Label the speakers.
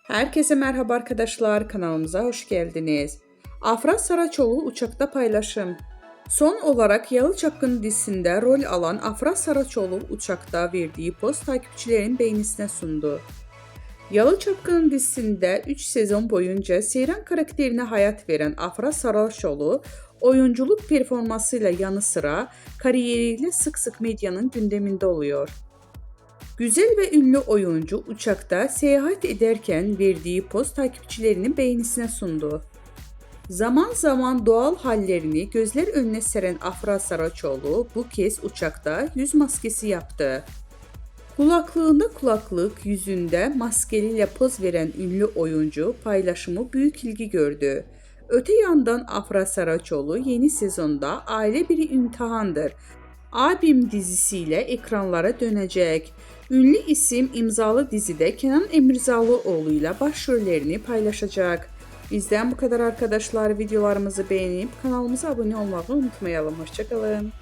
Speaker 1: Herkese merhaba arkadaşlar, kanalımıza hoş geldiniz. Afra Saraçoğlu uçakta paylaşım. Son olarak Yalı Çapkını dizisinde rol alan Afra Saraçoğlu uçakta verdiği post takipçilerin beğenisine sundu. Yalı Çapkını dizisinde 3 sezon boyunca Seyran karakterine hayat veren Afra Saraçoğlu, oyunculuk performansıyla yanı sıra kariyeriyle sık sık medyanın gündeminde oluyor. Güzel ve ünlü oyuncu uçakta seyahat ederken verdiği poz takipçilerinin beğenisine sundu. Zaman zaman doğal hallerini gözler önüne seren Afra Saraçoğlu bu kez uçakta yüz maskesi yaptı. Kulaklığında kulaklık, yüzünde maskeliyle poz veren ünlü oyuncu paylaşımı büyük ilgi gördü. Öte yandan Afra Saraçoğlu yeni sezonda Aile Bir İmtihandır Abim dizisiyle ekranlara dönecek. Ünlü isim imzalı dizide Kenan Emirzalıoğlu ile başrollerini paylaşacak. Bizden bu kadar arkadaşlar. Videolarımızı beğenip kanalımıza abone olmayı unutmayalım. Hoşça kalın.